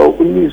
19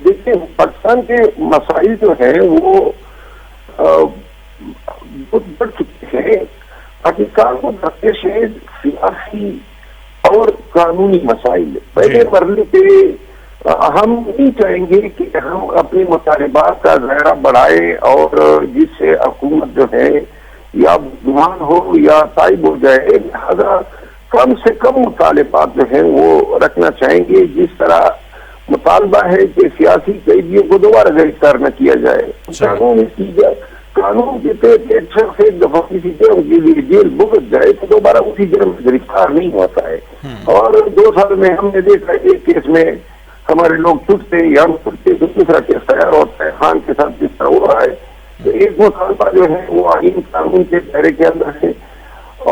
دیکھیں پاکستان کے مسائل جو ہیں وہ بہت بڑھ چکے ہیں. پاکستان کو درپیش ہے سیاسی اور قانونی مسائل. پہلے مرحلے پہ ہم نہیں چاہیں گے کہ ہم اپنے مطالبات کا دائرہ بڑھائیں اور جس سے حکومت جو ہے یا بدگمان ہو یا طائب ہو جائے، لہذا کم سے کم مطالبات جو ہیں وہ رکھنا چاہیں گے. جس طرح مطالبہ ہے کہ سیاسی قیدیوں کو دوبارہ گرفتار نہ کیا جائے. قانون کے تحت ایک شخص ایک دفعہ کسی جرم کے لیے جیل بھگت جائے تو دوبارہ اسی جرم میں گرفتار نہیں ہوتا ہے. اور 2 سال میں ہم نے دیکھا ایک کیس میں ہمارے لوگ چھٹتے یا ہم چھٹتے تو دوسرا کیس تیار ہوتا ہے. خان کے ساتھ جس طرح ہو رہا ہے تو ایک مطالبہ جو ہے وہ آئین قانون کے دائرے کے اندر ہے،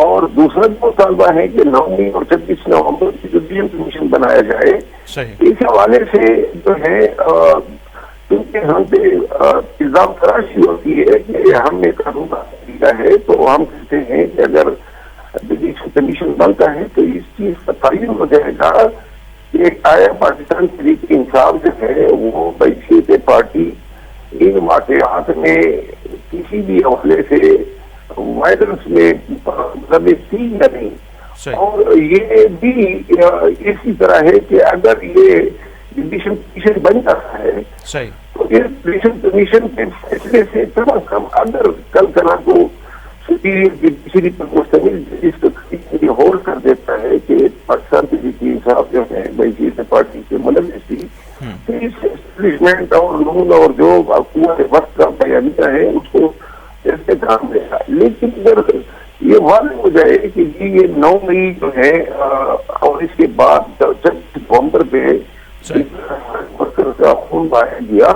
اور دوسرا مطالبہ ہے کہ 9 اور 26 نومبر کی جو ڈی ایم کمیشن بنایا جائے. اس حوالے سے جو ہے کیونکہ ہم پہ الزام تراشی ہوتی ہے کہ ہم نے قانون دیا ہے، تو ہم کہتے ہیں کہ اگر جوڈیشل کمیشن بنتا ہے تو اس چیز کا تعین ہو جائے گا کہ آیا پاکستان تحریک انصاف جو ہے وہ بحیثیت پارٹی ان واقعات میں کسی بھی حوالے سے وائلنس میں ملوث تھی یا نہیں. اور یہ بھی اسی طرح ہے کہ اگر یہ جوڈیشل کمیشن بن جاتا ہے تو اس جوڈیشل کمیشن کے فیصلے سے کم از کم اگر کل کلا کو سپیریئر جوڈیشری پر مشتمل اس کو ہولڈ کر دیتا ہے کہ پاکستان تحریک انصاف جو ہے بحیثیت پارٹی کے ملوث تھی، تو اس اسٹیبلشمنٹ اور لون اور جو حکومت وقت کا بیانیہ ہے اس کو ایسے کام دے گا. لیکن اگر یہ واضح ہو جائے کہ جی یہ 9 مئی جو ہے اور اس کے بعد 26 نومبر پہ کا خون بہایا گیا،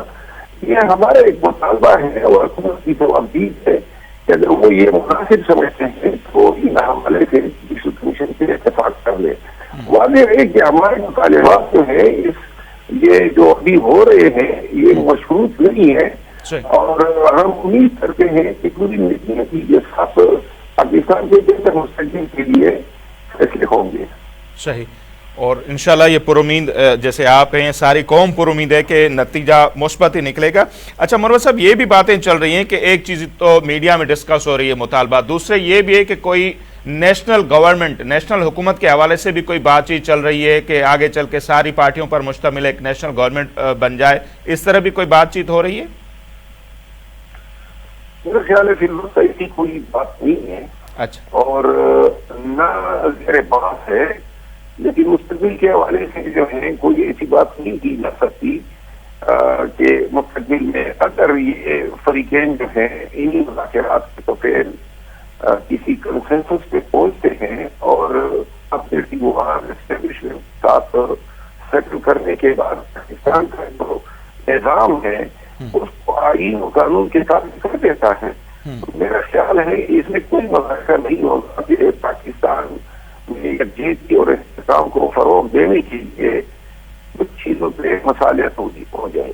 یہ ہمارا ایک مطالبہ ہے اور حکومت کی جوابدید ہے کہ اگر وہ یہ مناسب سمجھتے ہیں تو ان حوالے سے جوڈیشل کمیشن سے اتفاق کر لیں. واضح ہے کہ ہمارے مطالبات جو ہے یہ جو ابھی ہو رہے ہیں یہ مشروط نہیں ہے، اور ہم امید کرتے ہیں کہ پوری نتیجے کے ساتھ پاکستان کے بہتر مستقبل کے لیے فیصلے ہوں گے. صحیح. اور انشاءاللہ یہ پرامید جیسے آپ ہیں، ساری قوم پرامید ہے کہ نتیجہ مثبت ہی نکلے گا. اچھا مروت صاحب، یہ بھی باتیں چل رہی ہیں کہ ایک چیز تو میڈیا میں ڈسکس ہو رہی ہے مطالبات، دوسرے یہ بھی ہے کہ کوئی نیشنل گورنمنٹ، نیشنل حکومت کے حوالے سے بھی کوئی بات چیت چل رہی ہے کہ آگے چل کے ساری پارٹیوں پر مشتمل ایک نیشنل گورنمنٹ بن جائے. اس طرح بھی کوئی بات چیت ہو رہی ہے؟ میرا خیال ہے فی الوقت ایسی کوئی بات نہیں ہے. اچھا. اور نہ زیر بحث ہے، لیکن مستقبل کے حوالے سے جو ہے کوئی ایسی بات نہیں کی جا سکتی کہ مستقبل میں اگر یہ فریقین جو ہیں انہی مذاکرات کے تو پھر کسی کنسنسس پہ پہنچتے ہیں اور اپنے اسٹیبلشمنٹ کے ساتھ سیٹل کرنے کے بعد پاکستان کا جو نظام ہے اس کو آئین و قانون کے ساتھ کر دیتا ہے. میرا خیال ہے اس میں کوئی مذاکرہ نہیں ہوگا کہ پاکستان میں یکجہتی اور استحکام کو فروغ دینے کے لیے کچھ چیزوں پہ مسالیت ہو جائے.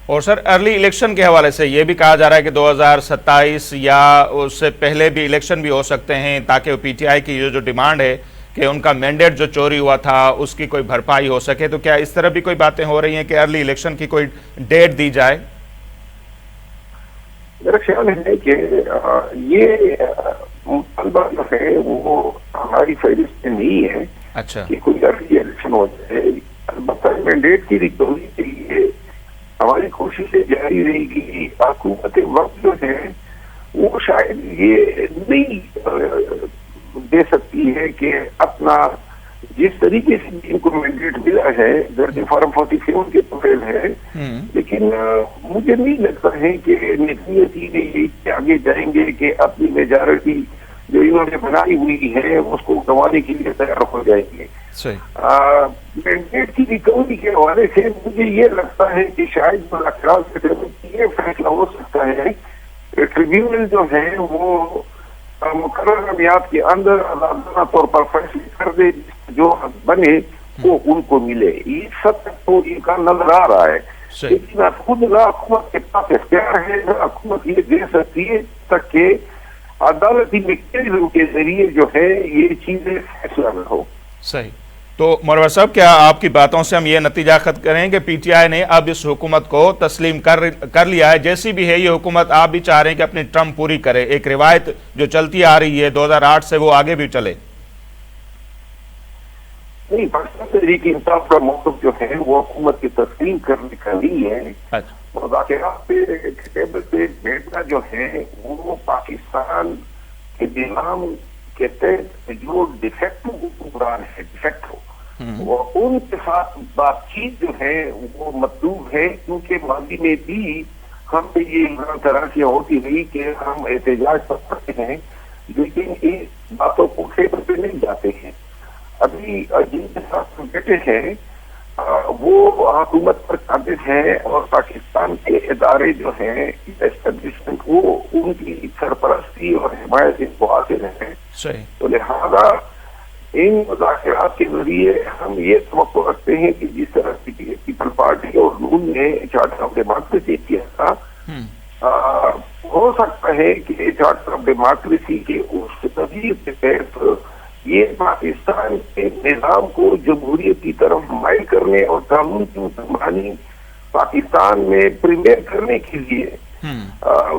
اور سر ارلی الیکشن کے حوالے سے یہ بھی کہا جا رہا ہے کہ 2027 یا اس سے پہلے بھی الیکشن بھی ہو سکتے ہیں تاکہ پی ٹی آئی کی جو ڈیمانڈ ہے کہ ان کا مینڈیٹ جو چوری ہوا تھا اس کی کوئی بھرپائی ہو سکے. تو کیا اس طرح بھی کوئی باتیں ہو رہی ہیں کہ ارلی الیکشن کی کوئی ڈیٹ دی جائے؟ میرا خیال ہے کہ یہ مطالبہ جو ہے وہ ہماری فہرست میں نہیں ہے. اچھا. کہ کوئی ارلی الیکشن ہو جائے. البتہ مینڈیٹ کی ریکوری کے لیے ہماری کوششیں جاری رہے گی. حکومت وقت جو ہے وہ شاید یہ نہیں دے سکتی ہے کہ اپنا جس طریقے سے ان کو مینڈیٹ ملا ہے درج فارم 47 کے پروفائل ہے، لیکن مجھے نہیں لگتا ہے کہ نتیجے آگے جائیں گے کہ اپنی میجارٹی جو انہوں نے بنائی ہوئی ہے اس کو گنوانے کے لیے تیار ہو جائیں گے. مینڈیٹ کی ریکوری کے حوالے سے مجھے یہ لگتا ہے کہ شاید مذاکرات سے یہ فیصلہ ہو سکتا ہے کہ ٹریبیونل جو ہے وہ مقررہ میعاد کے اندر آزادانہ طور پر فیصلے کر دے، جو بنے وہ ان کو ملے. یہ سب تک تو امکان نظر آ رہا ہے، لیکن خود نہ حکومت کے پاس اختیار ہے نہ حکومت یہ دے سکتی ہے تک کہ عدالتی میکینزم کے ذریعے جو ہے یہ چیزیں فیصلہ نہ ہو. صحیح. تو مروت صاحب کیا آپ کی باتوں سے ہم یہ نتیجہ خط کریں کہ پی ٹی آئی نے اب اس حکومت کو تسلیم کر لیا ہے؟ جیسی بھی ہے یہ حکومت آپ بھی چاہ رہے ہیں کہ اپنی ٹرم پوری کرے، ایک روایت جو چلتی آ رہی ہے 2008 سے وہ آگے بھی چلے؟ نہیں، پاکستان تحریک انصاف کا موقف جو ہے وہ حکومت کی تسلیم کرنے کا نہیں ہے۔ مذاکرات پہ ٹیبل پہ بیٹھنا جو ہے وہ پاکستان کے نظام کے تحت جو ڈیفیکٹو حکمران ہے، ڈیفیکٹو، وہ ان کے ساتھ بات چیت جو ہے وہ مطلوب ہے، کیونکہ ماضی میں بھی ہم نے یہ طرح کی ہوتی رہی کہ ہم احتجاج کرتے ہیں لیکن ان باتوں کو ٹیبل پہ نہیں جاتے ہیں۔ ابھی جن کے ساتھ بیٹھے ہیں وہ حکومت پر قابض ہیں اور پاکستان کے ادارے جو ہیں اسٹیبلشمنٹ وہ ان کی سرپرستی اور حمایت کو حاصل ہے۔ تو لہذا ان مذاکرات کے ذریعے ہم یہ توقع رکھتے ہیں کہ جس طرح پیپل پارٹی اور نون نے چارٹر آف ڈیموکریسی کیا تھا، ہو سکتا ہے کہ چارٹر آف ڈیموکریسی کے اس تجویز کے تحت یہ پاکستان کے نظام کو جمہوریت کی طرف مائل کرنے اور قانون کی حکمرانی پاکستان میں پریمیئر کرنے کے لیے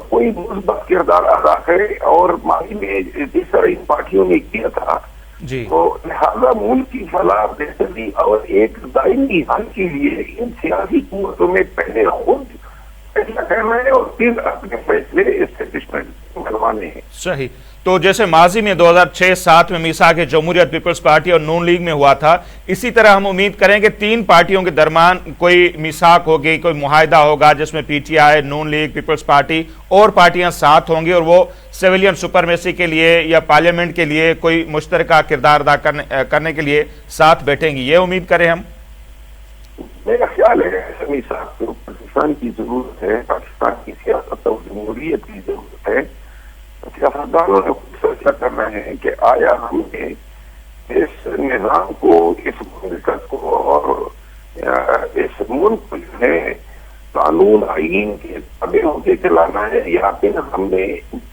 کوئی مثبت کردار ادا کرے، اور ماضی میں جس طرح ان پارٹیوں نے کیا تھا تو لہذا ملک کی فلاح بہتری اور ایک دائمی حل کے لیے ان سیاسی قوتوں میں پہلے خود فیصلہ کرنا ہے اور پھر اپنے فیصلے اسٹیبلشمنٹ منوانے ہیں۔ صحیح۔ تو جیسے ماضی میں 2006-07 میں میثاق جمہوریت پیپلز پارٹی اور نون لیگ میں ہوا تھا، اسی طرح ہم امید کریں کہ تین پارٹیوں کے درمیان کوئی میثاق ہوگی، کوئی معاہدہ ہوگا جس میں پی ٹی آئی، نون لیگ، پیپلز پارٹی اور پارٹیاں ساتھ ہوں گی اور وہ سویلین سپرمیسی کے لیے یا پارلیمنٹ کے لیے کوئی مشترکہ کردار ادا کرنے کے لیے ساتھ بیٹھیں گی، یہ امید کریں ہم؟ میرا خیال ہے ایسا میثاق کو پاکستان کی ضرورت ہے، پاکستان کی سیاست اور جمہوریت کی ضرورت ہے۔ سیاستدانوں نے خود فیصلہ کرنا ہے کہ آیا ہم نے اس نظام کو، اس مملکت کو اور اس ملک کو جو ہے قانون آئین کے تابع ہو کے چلانا ہے، یا پھر ہم نے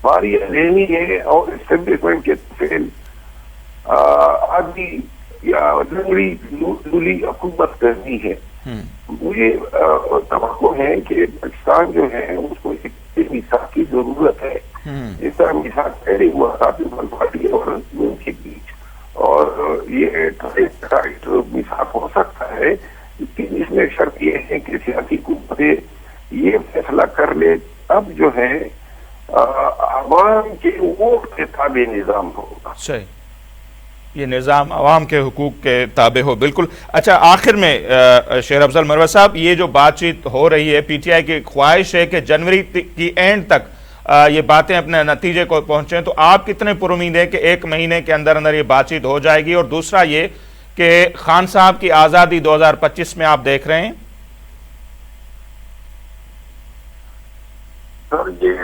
باری لینی ہے اور اسٹیبلشمنٹ کے فیل آدھی یا لولی حکومت کرنی ہے۔ مجھے توقع ہے کہ پاکستان جو ہے اس کو ایک میثاق کی ضرورت ہے، جس طرح میثاق پہلے ہوا تھا پیپل پارٹی اور ان کے بیچ، اور یہ ٹائٹ میثاق ہو سکتا ہے، لیکن اس میں شرط یہ ہے کہ سیاسی قوتیں یہ فیصلہ کر لے اب جو ہے عوام کے ووٹ کے تابع نظام ہوگا۔ صحیح، یہ نظام عوام کے حقوق کے تابع ہو۔ بالکل۔ اچھا، آخر میں شیر افضل مروت صاحب، یہ جو بات چیت ہو رہی ہے، پی ٹی آئی کی خواہش ہے کہ جنوری کی اینڈ تک یہ باتیں اپنے نتیجے کو پہنچیں، تو آپ کتنے پر امید ہیں کہ ایک مہینے کے اندر اندر یہ بات چیت ہو جائے گی؟ اور دوسرا یہ کہ خان صاحب کی آزادی 2025 میں آپ دیکھ رہے ہیں؟ سر یہ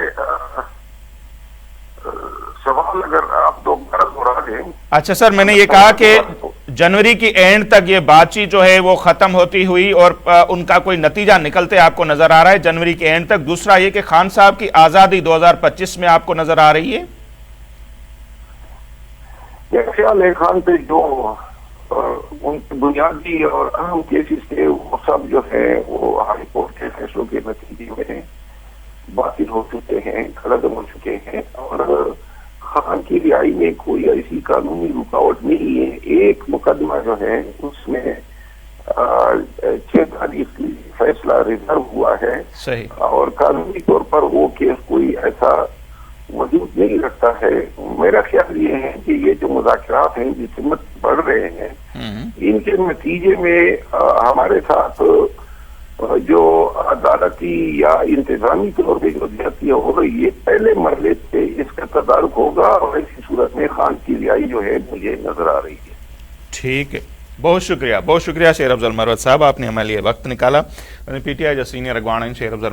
سوال اگر آپ دوبارہ دہرا دیں۔ اچھا سر، میں نے یہ کہا کہ جنوری کی اینڈ تک یہ بات چیت جو ہے وہ ختم ہوتی ہوئی اور ان کا کوئی نتیجہ نکلتے آپ کو نظر آ رہا ہے جنوری کی اینڈ تک؟ دوسرا یہ کہ خان صاحب کی آزادی 2025 میں آپ کو نظر آ رہی ہے؟ میرا خیال ہے خان پہ جو ان کی بنیادی اور اہم کیسز تھے وہ سب جو ہے وہ ہائی کورٹ کے فیصلوں کے نتیجے میں باطل ہو چکے ہیں، ختم ہو چکے ہیں، اور خان کی رہائی میں کوئی ایسی قانونی رکاوٹ نہیں ہے۔ ایک مقدمہ جو ہے اس میں 6 تاریخ کی فیصلہ ریزرو ہوا ہے، صحیح، اور قانونی طور پر وہ کیس کوئی ایسا وجود نہیں رکھتا ہے۔ میرا خیال یہ ہے کہ یہ جو مذاکرات ہیں جس سمت بڑھ رہے ہیں، ان کے نتیجے میں ہمارے ساتھ جو عدالتی یا انتظامی طور پہ جو زیادتیاں ہو رہی ہے پہلے مرحلے سے اس کا تدارک ہوگا، اور ایسی صورت میں خان کی رہائی جو ہے مجھے نظر آ رہی ہے۔ ٹھیک ہے، بہت شکریہ شیر افضل مروت صاحب، آپ نے ہمارے لیے وقت نکالا۔ پی ٹی آئی جا سینئر اگوانا شیر افضل